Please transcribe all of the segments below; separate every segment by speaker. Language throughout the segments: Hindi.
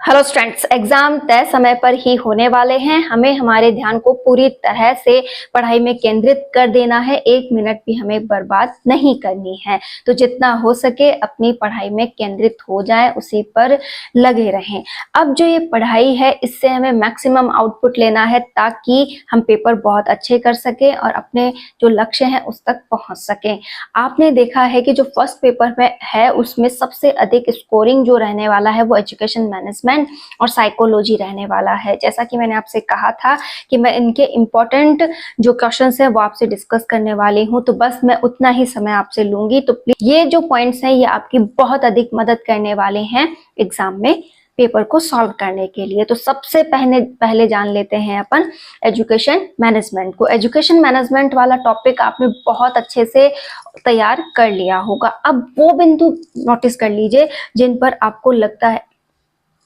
Speaker 1: हेलो स्टूडेंट्स, एग्जाम तय समय पर ही होने वाले हैं। हमें हमारे ध्यान को पूरी तरह से पढ़ाई में केंद्रित कर देना है। 1 मिनट भी हमें बर्बाद नहीं करनी है। तो जितना हो सके अपनी पढ़ाई में केंद्रित हो जाएं, उसी पर लगे रहें। अब जो ये पढ़ाई है इससे हमें मैक्सिमम आउटपुट लेना है ताकि हम पेपर बहुत अच्छे कर सकें और अपने जो लक्ष्य हैं उस तक पहुंच सकें। आपने देखा है कि जो फर्स्ट पेपर में है उसमें सबसे अधिक स्कोरिंग जो रहने वाला है वो एजुकेशन मैनेजमेंट और साइकोलॉजी रहने वाला है। जैसा कि मैंने आपसे कहा था कि मैं इनके इम्पोर्टेंट जो क्वेश्चंस हैं वो आपसे डिस्कस करने वाली हूं, तो बस मैं उतना ही समय आपसे लूंगी। तो प्लीज ये जो पॉइंट्स हैं ये आपकी बहुत अधिक मदद करने वाले हैं एग्जाम में पेपर को सॉल्व करने के लिए। तो सबसे पहले जान लेते हैं अपन एजुकेशन मैनेजमेंट को। एजुकेशन मैनेजमेंट वाला टॉपिक आपने बहुत अच्छे से तैयार कर लिया होगा। अब वो बिंदु नोटिस कर लीजिए जिन पर आपको लगता है,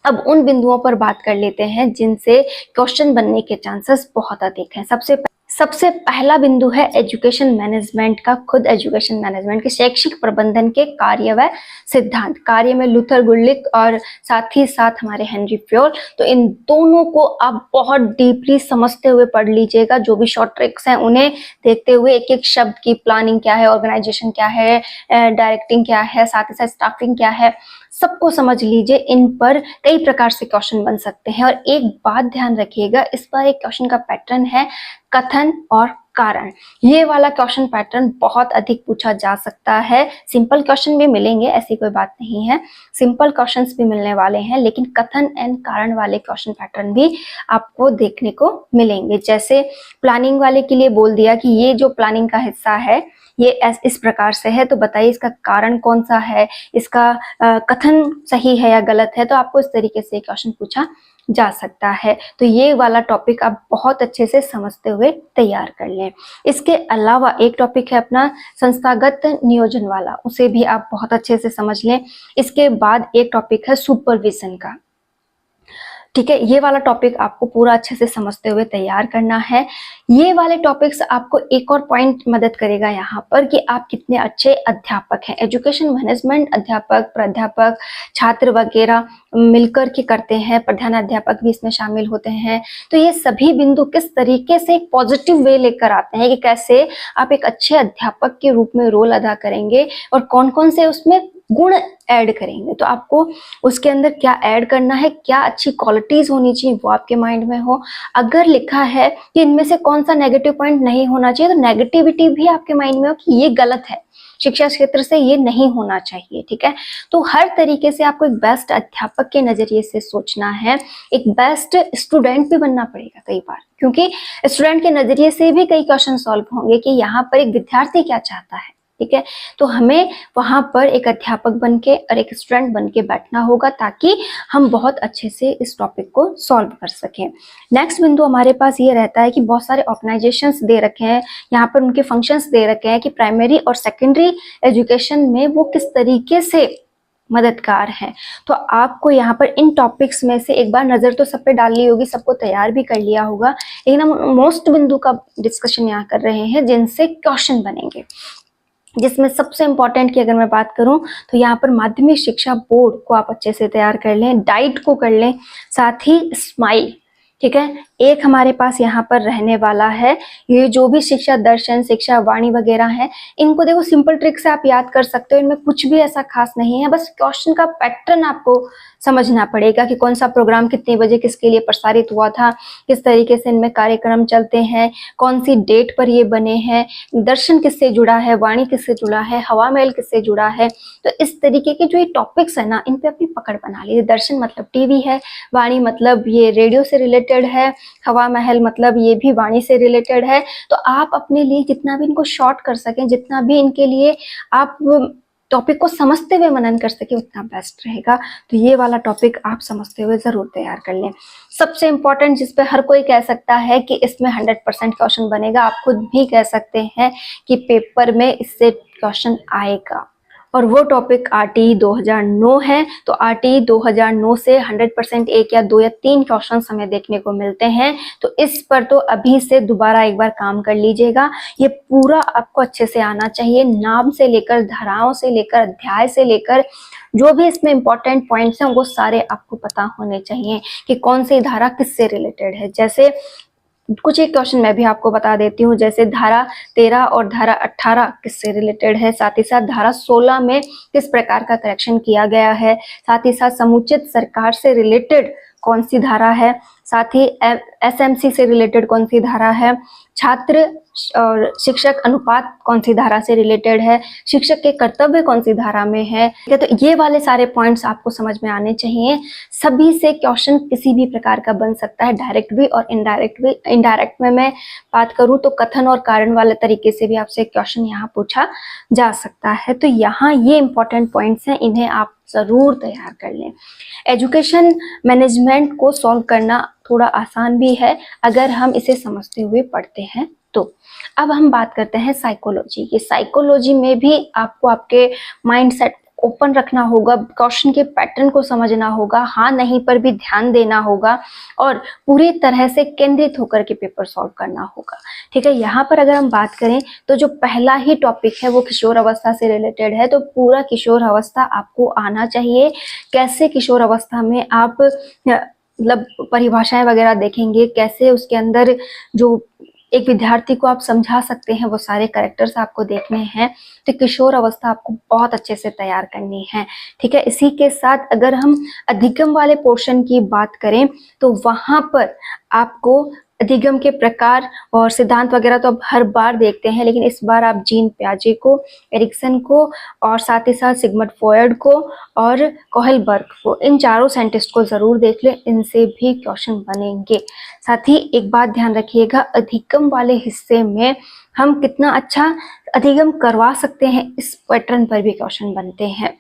Speaker 1: अब उन बिंदुओं पर बात कर लेते हैं जिनसे क्वेश्चन बनने के चांसेस बहुत अधिक हैं। सबसे पहला बिंदु है एजुकेशन मैनेजमेंट का। खुद एजुकेशन मैनेजमेंट के शैक्षिक प्रबंधन के कार्य व सिद्धांत। कार्य में लूथर गुलिक और साथ ही साथ हमारे हेनरी फ्योल। तो इन दोनों को आप बहुत डीपली समझते हुए पढ़ लीजिएगा। जो भी शॉर्ट ट्रिक्स हैं उन्हें देखते हुए एक एक शब्द की प्लानिंग क्या है, ऑर्गेनाइजेशन क्या है, डायरेक्टिंग क्या है, साथ ही साथ स्टाफिंग क्या है, सबको समझ लीजिए। इन पर कई प्रकार से क्वेश्चन बन सकते हैं। और एक बात ध्यान रखिएगा, इस पर एक क्वेश्चन का पैटर्न है कथन और कारण। ये वाला क्वेश्चन पैटर्न बहुत अधिक पूछा जा सकता है। सिंपल क्वेश्चन भी मिलेंगे, ऐसी कोई बात नहीं है, सिंपल क्वेश्चंस भी मिलने वाले हैं, लेकिन कथन एंड कारण वाले क्वेश्चन पैटर्न भी आपको देखने को मिलेंगे। जैसे प्लानिंग वाले के लिए बोल दिया कि ये जो प्लानिंग का हिस्सा है ये इस प्रकार से है, तो बताइए इसका कारण कौन सा है, इसका कथन सही है या गलत है। तो आपको इस तरीके से क्वेश्चन पूछा जा सकता है। तो ये वाला टॉपिक आप बहुत अच्छे से समझते हुए तैयार कर लें। इसके अलावा एक टॉपिक है अपना संस्थागत नियोजन वाला, उसे भी आप बहुत अच्छे से समझ लें। इसके बाद एक टॉपिक है सुपरविजन का। ठीक है, ये वाला टॉपिक आपको पूरा अच्छे से समझते हुए तैयार करना है। ये वाले टॉपिक्स आपको एक और पॉइंट मदद करेगा यहाँ पर कि आप कितने अच्छे अध्यापक हैं। एजुकेशन मैनेजमेंट अध्यापक, प्राध्यापक, छात्र वगैरह मिलकर के करते हैं, प्रधानाध्यापक भी इसमें शामिल होते हैं। तो ये सभी बिंदु किस तरीके से एक पॉजिटिव वे लेकर आते हैं कि कैसे आप एक अच्छे अध्यापक के रूप में रोल अदा करेंगे और कौन कौन से उसमें गुण ऐड करेंगे। तो आपको उसके अंदर क्या ऐड करना है, क्या अच्छी क्वालिटीज होनी चाहिए वो आपके माइंड में हो। अगर लिखा है कि इनमें से कौन सा नेगेटिव पॉइंट नहीं होना चाहिए, तो नेगेटिविटी भी आपके माइंड में हो कि ये गलत है, शिक्षा क्षेत्र से ये नहीं होना चाहिए। ठीक है, तो हर तरीके से आपको एक बेस्ट अध्यापक के नजरिए से सोचना है। एक बेस्ट स्टूडेंट भी बनना पड़ेगा कई बार, क्योंकि स्टूडेंट के नजरिए से भी कई क्वेश्चन सॉल्व होंगे कि यहाँ पर एक विद्यार्थी क्या चाहता है। ठीक है, तो हमें वहां पर एक अध्यापक बनके और एक स्टूडेंट बनके बैठना होगा ताकि हम बहुत अच्छे से इस टॉपिक को सॉल्व कर सकें। नेक्स्ट बिंदु हमारे पास ये रहता है कि बहुत सारे ऑर्गेनाइजेशंस दे रखे हैं, यहाँ पर उनके फंक्शंस दे रखे हैं कि प्राइमरी और सेकेंडरी एजुकेशन में वो किस तरीके से मददगार हैं। तो आपको यहाँ पर इन टॉपिक्स में से एक बार नजर तो सब पे डालनी होगी, सबको तैयार भी कर लिया होगा, लेकिन हम मोस्ट बिंदु का डिस्कशन यहाँ कर रहे हैं जिनसे क्वेश्चन बनेंगे। जिसमें सबसे इंपॉर्टेंट की अगर मैं बात करूं तो यहाँ पर माध्यमिक शिक्षा बोर्ड को आप अच्छे से तैयार कर लें, डाइट को कर लें, साथ ही स्माइल। ठीक है, एक हमारे पास यहाँ पर रहने वाला है ये जो भी शिक्षा दर्शन, शिक्षा वाणी वगैरह है, इनको देखो सिंपल ट्रिक से आप याद कर सकते हो। इनमें कुछ भी ऐसा खास नहीं है, बस क्वेश्चन का पैटर्न आपको समझना पड़ेगा कि कौन सा प्रोग्राम कितने बजे किसके लिए प्रसारित हुआ था, किस तरीके से इनमें कार्यक्रम चलते हैं, कौन सी डेट पर ये बने हैं, दर्शन किससे जुड़ा है, वाणी किससे जुड़ा है, हवा महल किससे जुड़ा है। तो इस तरीके के जो ये टॉपिक्स है ना, इन पे अपनी पकड़ बना लीजिए। दर्शन मतलब टीवी है, वाणी मतलब ये रेडियो से रिलेटेड है, हवा महल मतलब ये भी वाणी से रिलेटेड है। तो आप अपने लिए जितना भी इनको शॉर्ट कर सकें, जितना भी इनके लिए आप टॉपिक को समझते हुए मनन कर सके, उतना बेस्ट रहेगा। तो ये वाला टॉपिक आप समझते हुए जरूर तैयार कर लें। सबसे इंपॉर्टेंट जिस पे हर कोई कह सकता है कि इसमें 100% क्वेश्चन बनेगा, आप खुद भी कह सकते हैं कि पेपर में इससे क्वेश्चन आएगा। और वो टॉपिक आरटीई 2009 है। तो आरटीई 2009 से 100% एक या दो या तीन क्वेश्चन हमें देखने को मिलते हैं। तो इस पर तो अभी से दोबारा एक बार काम कर लीजिएगा। ये पूरा आपको अच्छे से आना चाहिए, नाम से लेकर, धाराओं से लेकर, अध्याय से लेकर, जो भी इसमें इंपॉर्टेंट पॉइंट्स हैं वो सारे आपको पता होने चाहिए कि कौन सी धारा किससे रिलेटेड है। जैसे कुछ एक क्वेश्चन मैं भी आपको बता देती हूँ, जैसे धारा 13 और धारा 18 किससे रिलेटेड है, साथ ही साथ धारा 16 में किस प्रकार का करेक्शन किया गया है, साथ ही साथ समुचित सरकार से रिलेटेड कौन सी धारा है, साथ ही एसएमसी से रिलेटेड कौन सी धारा है, छात्र और शिक्षक अनुपात कौन सी धारा से रिलेटेड है, शिक्षक के कर्तव्य कौन सी धारा में है। ठीक है, तो ये वाले सारे पॉइंट्स आपको समझ में आने चाहिए। सभी से क्वेश्चन किसी भी प्रकार का बन सकता है, डायरेक्ट भी और इनडायरेक्ट भी। इनडायरेक्ट में मैं बात करूं तो कथन और कारण वाले तरीके से भी आपसे क्वेश्चन यहाँ पूछा जा सकता है। तो यहाँ ये इंपॉर्टेंट पॉइंट्स हैं, इन्हें आप जरूर तैयार कर लें। एजुकेशन मैनेजमेंट को सॉल्व करना थोड़ा आसान भी है अगर हम इसे समझते हुए पढ़ते हैं तो। अब हम बात करते हैं साइकोलॉजी की। साइकोलॉजी में भी आपको आपके माइंडसेट ओपन रखना होगा, क्वेश्चन के पैटर्न को समझना होगा, हाँ नहीं पर भी ध्यान देना होगा और पूरी तरह से केंद्रित होकर के पेपर सॉल्व करना होगा। ठीक है, यहाँ पर अगर हम बात करें तो जो पहला ही टॉपिक है वो किशोर अवस्था से रिलेटेड है। तो पूरा किशोर अवस्था आपको आना चाहिए। कैसे किशोर अवस्था में आप मतलब परिभाषाएं वगैरह देखेंगे, कैसे उसके अंदर जो एक विद्यार्थी को आप समझा सकते हैं, वो सारे कैरेक्टर्स आपको देखने हैं। तो किशोर अवस्था आपको बहुत अच्छे से तैयार करनी है। ठीक है, इसी के साथ अगर हम अधिगम वाले पोर्शन की बात करें तो वहां पर आपको अधिगम के प्रकार और सिद्धांत वगैरह तो अब हर बार देखते हैं, लेकिन इस बार आप जीन पियाजे को, एरिक्सन को और साथ ही साथ सिगमंड फ्रॉयड को और कोहलबर्ग को, इन चारों साइंटिस्ट को जरूर देख लें, इनसे भी क्वेश्चन बनेंगे। साथ ही एक बात ध्यान रखिएगा, अधिगम वाले हिस्से में हम कितना अच्छा अधिगम करवा सकते हैं, इस पैटर्न पर भी क्वेश्चन बनते हैं।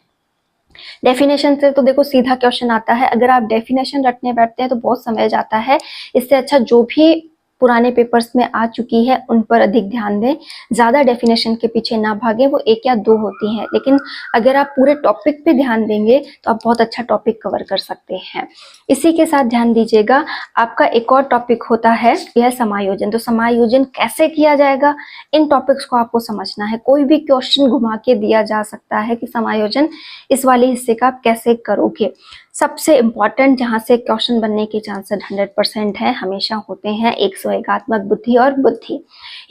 Speaker 1: डेफिनेशन से तो देखो सीधा क्वेश्चन आता है, अगर आप डेफिनेशन रटने बैठते हैं तो बहुत समय जाता है। इससे अच्छा जो भी पुराने पेपर्स में आ चुकी है उन पर अधिक ध्यान दें, ज्यादा डेफिनेशन के पीछे ना भागें, वो एक या दो होती हैं, लेकिन अगर आप पूरे टॉपिक पे ध्यान देंगे तो आप बहुत अच्छा टॉपिक कवर कर सकते हैं। इसी के साथ ध्यान दीजिएगा, आपका एक और टॉपिक होता है यह समायोजन। तो समायोजन कैसे किया जाएगा, इन टॉपिक्स को आपको समझना है। कोई भी क्वेश्चन घुमा के दिया जा सकता है कि समायोजन इस वाले हिस्से का आप कैसे करोगे। सबसे इम्पॉर्टेंट जहाँ से क्वेश्चन बनने के चांसेस 100% है, हमेशा होते हैं, एक स्वयगात्मक बुद्धि और बुद्धि।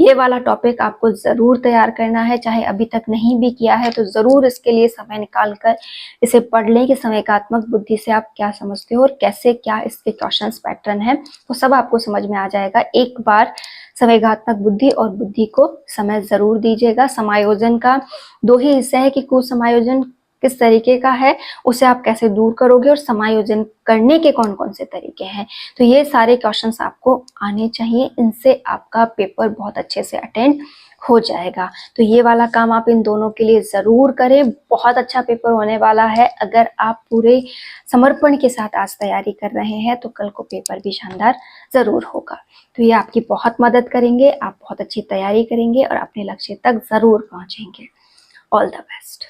Speaker 1: ये वाला टॉपिक आपको जरूर तैयार करना है, चाहे अभी तक नहीं भी किया है तो जरूर इसके लिए समय निकाल कर इसे पढ़ लें कि संवेगात्मक बुद्धि से आप क्या समझते हो और कैसे क्या इसके क्वेश्चन पैटर्न है, वो सब आपको समझ में आ जाएगा। एक बार संवेगात्मक बुद्धि और बुद्धि को समय जरूर दीजिएगा। समायोजन का दो ही हिस्से है कि कुसमायोजन किस तरीके का है, उसे आप कैसे दूर करोगे और समायोजन करने के कौन कौन से तरीके हैं। तो ये सारे क्वेश्चंस आपको आने चाहिए, इनसे आपका पेपर बहुत अच्छे से अटेंड हो जाएगा। तो ये वाला काम आप इन दोनों के लिए जरूर करें, बहुत अच्छा पेपर होने वाला है। अगर आप पूरे समर्पण के साथ आज तैयारी कर रहे हैं तो कल को पेपर भी शानदार जरूर होगा। तो ये आपकी बहुत मदद करेंगे, आप बहुत अच्छी तैयारी करेंगे और अपने लक्ष्य तक जरूर पहुंचेंगे। All the best.